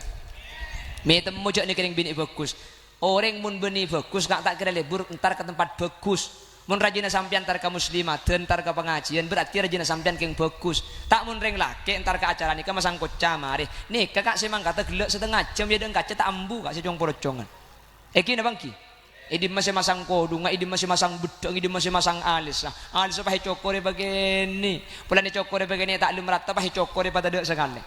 Me temu jak ni kering bini fokus. Orang mun beni fokus kak tak kira lebur entar ke tempat bagus. Mun rajina sampean entar ke muslimat, entar ke pengajian berarti rajina sampean keng bagus. Tak mun reng laki entar ke acara nikah masang kocah mari. Nih kakak semang kata gelek setengah jam ya deng kaca tak ambu kak sejong porocongan. Eki na bangki. Idi masih masang kodung, idi masih masang bedeng, idi masih masang alis. Alis apa cokore begini. Pulan cokore begini tak lum rata apa cokore pada dek sekali.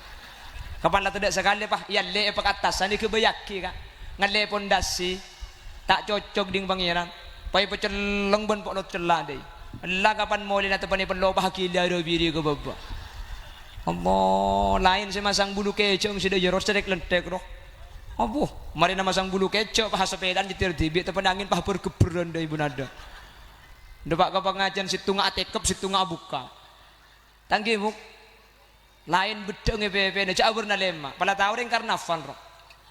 Kapan lah tidak sekali pak? Ya le apa atas ini kebayaki kak. Ngale pondasi tak cocok ding pangeran. Pai peceleng ben pok lo celah deh. Allah kapan mau lihat apa ni perlu bahagia ada biri ke bapa. Allah lain si masang bulu kecong sudah jerot sedek lentek roh. Abuh, mari nama sang bulu kecok pah sepedan nyetir dibik tepen angin pah berkeberan dah ibu nada. Depak ke pengajian situ ngak tekep situ ngak buka. Tanggi muk. Lain bedeng EPP ne cak urna lema. Pala tahu ring karnaval roh.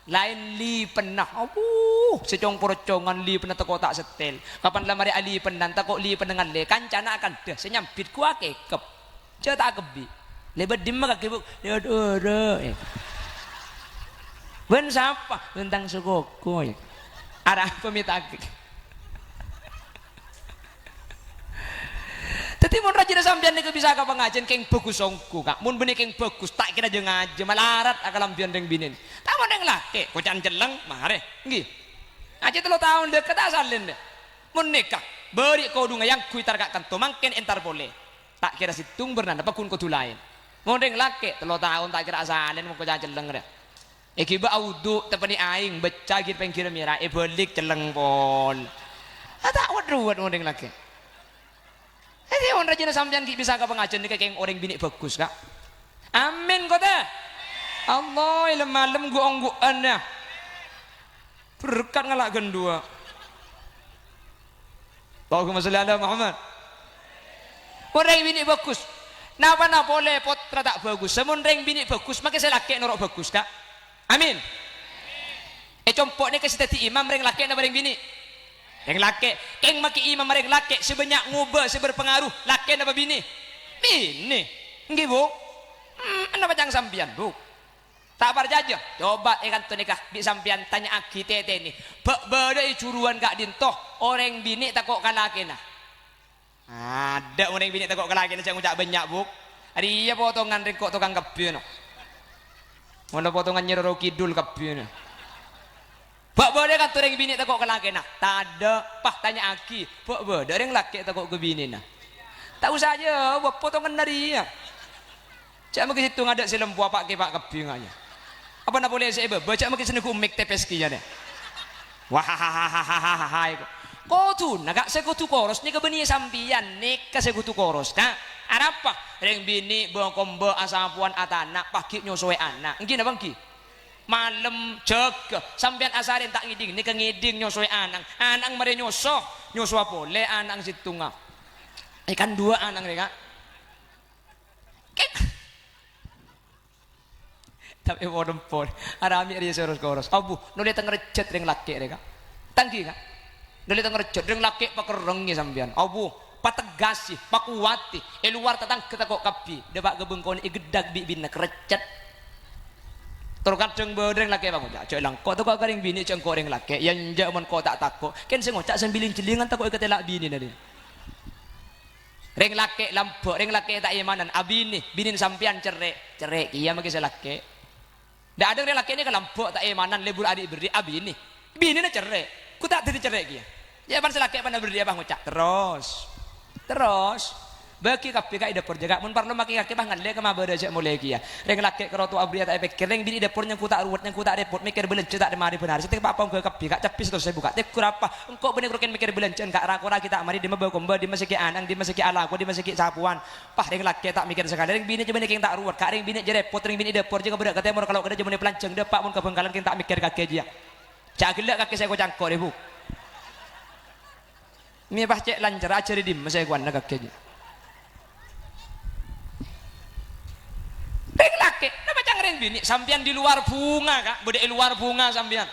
Lain li penah. Abuh, secong porocongan li penah teko tak setel. Kapan lah mari ali penan takok li penengan le kancana akan dah senyampit ku akekep. Cak tak kebi. Lebat dimma kaki buk. Ben siapa? Tentang sukoko ya. Arah pemitaki. Tetapi mun rajin sampean niku bisa ka pengajian keng bagus songku kak. Mun benih keng bagus tak kira jeung ngaji malarat akalam bian deng binin. Taman deng laki, kocan jeleng mare. Nggih. Aja 3 tahun deket asalin deh. Mun nikah beri kodung yang kuitar kak kanto mangken entar boleh. Tak kira situng bernanda pakun kudu lain. Mun deng laki 3 tahun tak kira asalin mun kocan jeleng deh. Ikiba audu tepani aing baca gir pengkira mira balik celeng pon. Ada wadruat orang laki. Orang rajin sampean bisa ke pengajian ni kayak orang bini bagus kak. Amin kota. Allah ilmu malam guong-guan ya. Berkat ngalak gendua. Allahumma sholli ala Muhammad. Orang bini bagus. Napa boleh potra tak bagus. Semundeng bini bagus makai selaki norok bagus kak. Amin. Compok ni kasi tadi imam reng laki na bareng bini. Reng laki, keng maki imam reng laki sebanyak ngubah seberpengaruh laki na bini. Bini. Nggih bu. Ano bacang sampian bu? Tak parjaja. Coba ikan tu nikah bi sampian tanya aki tete ni. Bada curuan kak dintoh orang bini takok kalaki na. Ada orang bini takok kalaki na saya ngucap banyak bu. Hari iya potongan reng kok tukang kebi no. Mana potongan nyeroro kidul kabeh. Pak bade kan tureng bini takok ke laki nak. Tada, pah tanya aki. Pak bade reng laki takok ke bini nah. Tak usah aja buat potongan dari ya. Cak magi situ ngadak si lembu apa ke pak kabeh nganya. Apa nak boleh saya baca magi sini ku mik tepes kinya deh. Wah. Kau tu naga sekutu koros ni kebeni sampian nik ka sekutu koros kak. Apa? Reng bini bongkombo asapuan atana pagi nyosoe anak. Nggih napa nggih? Malam jaga sampean asarin tak ngiding nika ngiding nyosoe anak. Anak mare nyoso apa le anak situnga. Ikan 2 anak rek. Tapi wodempon arami ari soros koros. Abu nuli teng recet reng laki rek. Tanggi kak. Nuli teng recet reng laki pakerengi sampean. Abu pategasi, pakuwati, luar tatang kita kok kapi, debak gebengkon igedag bibina kerecet. Terus kadang bodeng laki bang ngocak, cok lang, kok tu kok kering bini cok koreng laki, yang jauh mon kok tak takut, kan saya ngocak sembiling celingan takut ketelak bini nadi. Reng laki lampok, reng laki tak imanan, abini, binin sampian cerai, iya magi selaki. Dah ada reng laki ni kelampok tak imanan, lebur adik beri, abini, bini na cerai, ku tak tadi cerai kia. Jawaban selaki apa na beri bang ngocak, terus bagi kapi ka ida perjaga mun parlo maki kaki bang ngalle kama bada jak mulai kia reng laki kerotu abria tak efek reng bini dapurnya ku tak ruwet ku tak repot mikir belence tak mari benar setek apa ke kapi kak capis terus saya buka tek kurapa engkau bener roken mikir belence kak rakora kita mari di mabau komba di masiki anang di masiki alaku di masiki sapuan pah reng laki tak mikir sekali reng bini cuman king tak ruwet kak reng bini je repot reng bini dapur je berak kata kalau kada cuman pelanceng depak mun kebengkalan king tak mikir kaki dia cak gelak kaki saya ko cangkok ibu. Mi pas cek lancar aja di dim saya kuan nak kaki. Reng laki, nama cangren bini sampian di luar bunga kak, bude luar bunga sampian,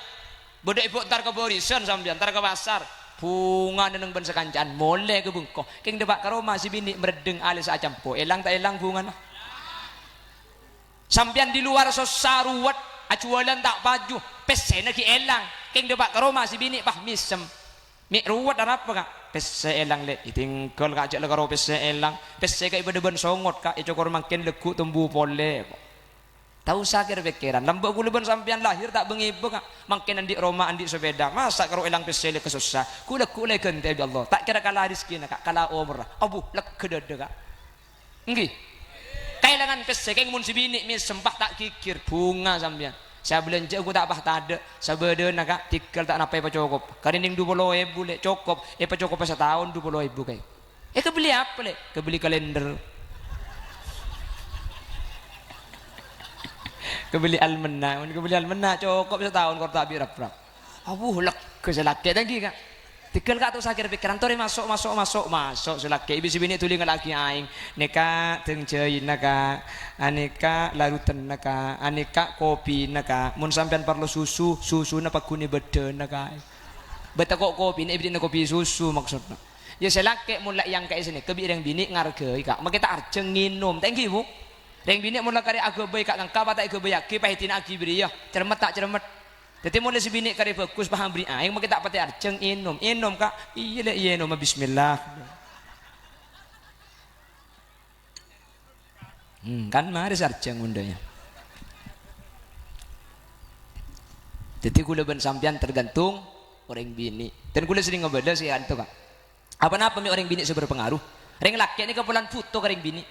bude ibu tar ke borisan sampian, tar ke pasar, bunga neneng ben sekancan, mole ke bungko, keng debak karo masih bini meredeng alis acampo, elang tak elang bunga nah. Sampian di luar sosaruat, acualan tak baju, pesena ki elang, keng debak karo masih bini pah misem. Mi ruwet apa kak? Pese elang le, itingkol kak cek lekaro pese elang, pese kak ibadah ben songot kak, icokor makin legu tumbuh pole. Tahu sakir pikiran. Lambak kula ben sampean lahir tak bengibu kak. Mangkin andi Roma andi sepeda. Masa karo elang pesele kesusah. Kula gente bi Allah. Tak kira kalah rezeki kak, kalah umur. Abu lek kedede kak. Nggih. Kailangan pesele keng mun sibini mis sempah tak kikir bunga sampean. Saya belanja aku tak apa tak ada. Sabede kak tikal tak napai pa cukup. Karining 20.000 lek cukup. Pa cukup setahun 20.000 kay. Kebeli apa lek? Kebeli kalender. Kebeli almena cukup setahun kau tak birap-birap. Abu lek ke selaki tadi kak. Tikal kak tu sakit pikiran tori masuk selaki. Ibu sibini tuling laki aing. Neka tengcei naka, aneka larutan naka, aneka kopi naka. Mun sampean perlu susu na pakuni bede naka. Beta kok kopi ni ibidin kopi susu maksudnya. Ya selaki mulai yang kayak sini kebirang bini ngargai kak. Makita arjeng nginum. Thank you bu. Reng bini mula kari aku baik kak ngkap tak aku baik kipahitin aki beri ya cermet tak cermet. Jadi mulai si bini kari bagus paham beri aing mau kita pati arjeng inum kak iya inum bismillah. Kan mari arjeng mundanya. Jadi gula ben sampian tergantung orang bini. Dan gula sering ngebeda sih itu kak. Apa mi orang bini seberpengaruh. Reng laki ini kepulan foto kering bini.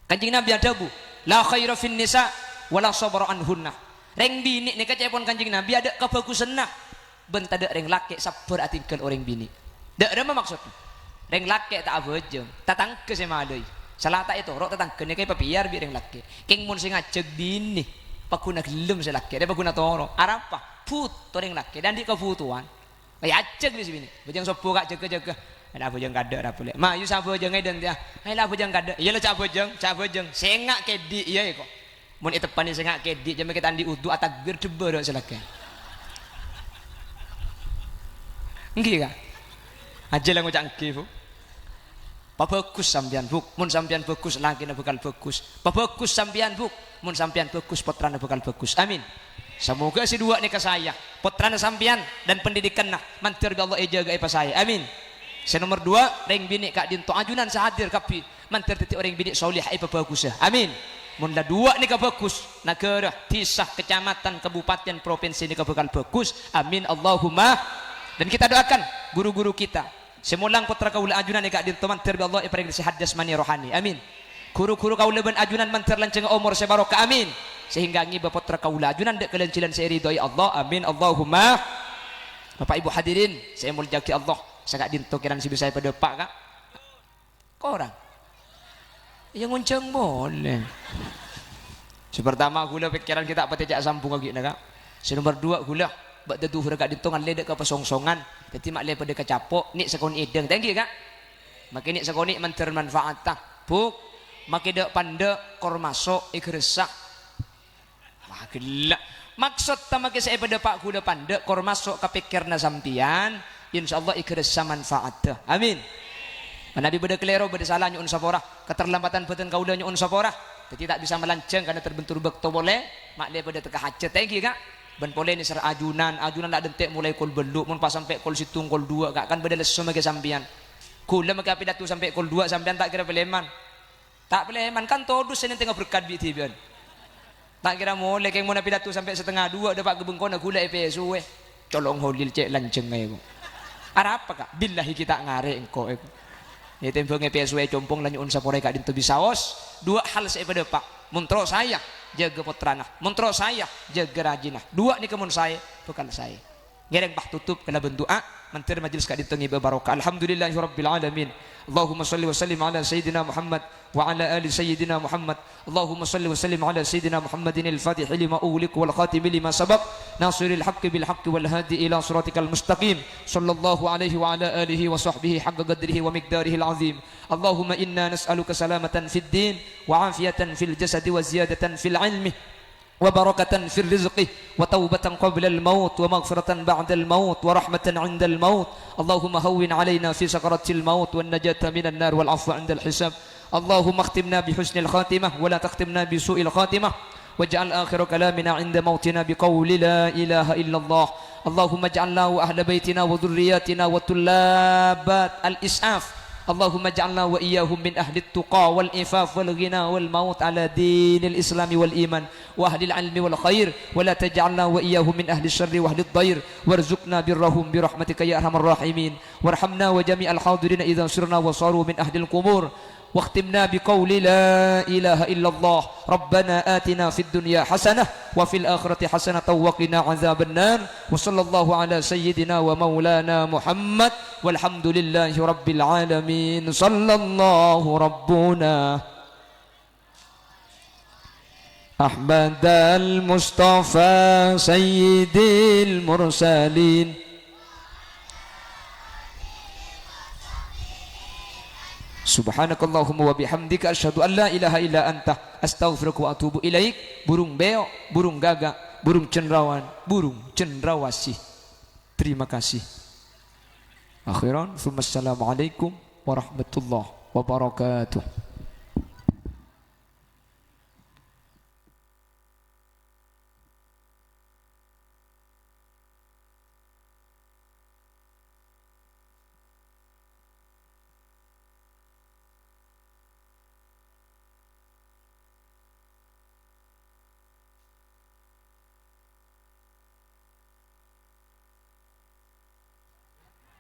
Kanjeng Nabi ada bu, la khaira fin nisa wala sabra anhunna. Reng bini nih kecepon kanjeng Nabi ada kebagusan nah. Bentada reng laki sabar atingkel orang bini. Dak ada maksudnya. Reng laki tak abojeng, tatangke sama adai. Salah tak itu, rok tatangke nih kayak papiar bi reng laki. King mun sing ngajeg bini, paguna gelem si laki, dia paguna toro. Arapa? Foto reng laki dan di kebutuhan. Kayak ajeg di sini. Bojeng sopo kak jaga. Ada bojeng kada ada boleh. Ma yu sabo bojeng eden dia. Hai lah bojeng kada. Iya lo cak bojeng. Sengak kedi iya kok. Mun itepan sengak kedi jam kita andi udu atakbir deber selake. Nggih ka? Aja lah ngucak nggih bu. Bagus sampean bu. Mun sampean bagus lagi na bakal bagus. Bagus sampean bu. Mun sampean bagus putrana bakal bagus. Amin. Semoga si dua nih ke saya. Putrana sampean dan pendidikan nah. Mantir bi Allah jaga ipa saya. Amin. Nomor 2 reng bini kak dinto ajunan sahadir kapi mantir titik orang bini solih ipa bagus ya. Amin. Munda 2 nih bagus negara tisah kecamatan kabupaten provinsi ini bakal bagus. Amin Allahumma. Dan kita doakan guru-guru kita semulang putra kaula ajunan nih kak dinto mantir bi Allah ipa reng sehat jasmani rohani. Amin. Guru-guru kaula ben ajunan mantir lanceng umur sebarokah. Amin. Sehingga ngiba putra kaula ajunan dek kelencilan seridoi Allah. Amin Allahumma. Bapak Ibu hadirin saya muljaki Allah. Saya dinto kiran si bisa pada pak kak korang yang ngunceng boleh. Pertama gula pikiran kita apa tidak sambung lagi nak. Nomor 2 gula bak teduh kak dinto ngan ledek ke pesongsongan jadi mak le pada kecapok nik sekon ideng thank you kak makin nik sekoni manter manfaat tak buk makin dek pandek kor masuk ikresak wah gila maksud tamake saya pada pak gula pandek kor masuk ke pikirna sampian. InsyaAllah ikhlas manfaat. Amin. Nabi beda kelero beda salah nyun sapora keterlambatan beten kauda nyun sapora jadi tak bisa melanceng karena terbentur bekto boleh mak le pada teka hajat thank you kak ben boleh ni ser ajunan tak dentek mulai kol beluk mun pas sampai kol situng kol 2 kak kan beda lesu mage sampian kula mage pidatu sampai kol 2 sampian tak kira peleman kan todus sen tengah berkat bi tibian tak kira mulai keng mun pidatu sampai setengah 2 dapat gebengkona gula EPSU colong holil cek lanceng ayo Arab apa kak? Billahi kita ngare engko. Ini tembongnya PSW compong lanjut sapore kak dintu bisaos. 2 hal saya pada pak. Muntro saya jaga putrana. Muntro saya jaga rajinah. 2 nih kemun saya bukan saya. Ngereng pak tutup kena bendoa. Mantir majelis kak dintu ngiba barokah. Alhamdulillahirabbil alamin. Allahumma salli wa sallim ala sayyidina Muhammad wa ala ali sayyidina Muhammad. Allahumma salli wa sallim ala sayyidina Muhammadin al-fatih lima ughliq wal khatim lima sabaq nasiril haqqi bil haqqi wal hadi ila siratikal mustaqim sallallahu alaihi wa ala alihi wa sahbihi haqqa qadrihi wa miqdarihi al-azim. Allahumma inna nas'aluka salamatan fid din wa afiyatan fil jasadi wa ziyadatan fil ilmi وبركة في الرزق وتوبة قبل الموت ومغفرة بعد الموت ورحمة عند الموت. اللهم هون علينا في سكرات الموت والنجاة من النار والعفو عند الحساب. اللهم اختمنا بحسن الخاتمة ولا تختمنا بسوء الخاتمة واجعل آخر كلامنا عند موتنا بقول لا إله إلا الله. اللهم اجعلنا وأهل بيتنا وذرياتنا وطلابات الإسعاف Allahumma ja'alna wa iyyahum min ahli tuqa wal ifaf wal ghina wal maut ala dinil islami wal iman wa ahli ilmi wal khair wa la taj'alna wa iyyahum min ahli syarri wa ahli dhair warzuqna birrahum bi rahmatika ya arhamar rahimin warhamna wa jami'al hadirin idza sirna wa saru min ahli al qubur واختمنا بقول لا إله إلا الله ربنا آتنا في الدنيا حسنة وفي الآخرة حسنة وقنا عذاب النار وصلى الله على سيدنا ومولانا محمد والحمد لله رب العالمين صلى الله ربنا أحمد المصطفى سيد المرسلين Subhanakallahumma wa bihamdika asyhadu an la ilaha illa anta astaghfiruka wa atubu ilaik. Burung beok, burung gagak, burung cendrawan, burung cendrawasih. Terima kasih. Akhiran, assalamualaikum warahmatullahi wabarakatuh.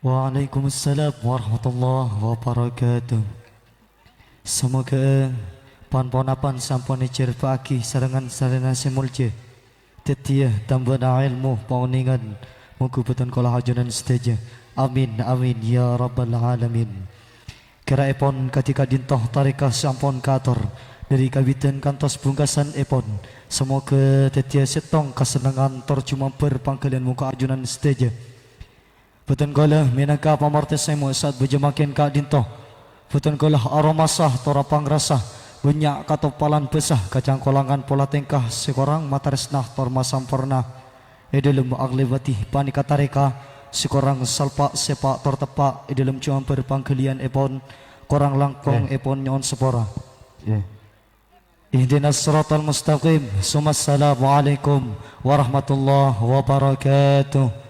Waalaikumsalam warahmatullahi wabarakatuh. Semoga pan-ponapan sampun ijer pagi sarengan sarana semulje tetia tambah ilmu pauningan muga beton kala hajunan seteja. Amin amin ya rabbal alamin. Kira epon ketika dintoh tarikah sampun kator dari kabitan kantos bungkasan epon. Semoga tetia setong kesenangan tercuma berpangkalian muka ajunan seteja. Betul golah minangka pamartes semu saat berjemakin ka dintoh. Betul golah aromasah torapang rasah banyak katopalan besah kacang kolangan pola tingkah sekorang mataresnah tormasam pernah edelum aglibati panika tareka sekorang salpak sepak tortepak edelum cuma berpangkelian epon korang langkong epon nyon sepora. Ihdinas siratal mustaqim. Assalamualaikum warahmatullahi wabarakatuh.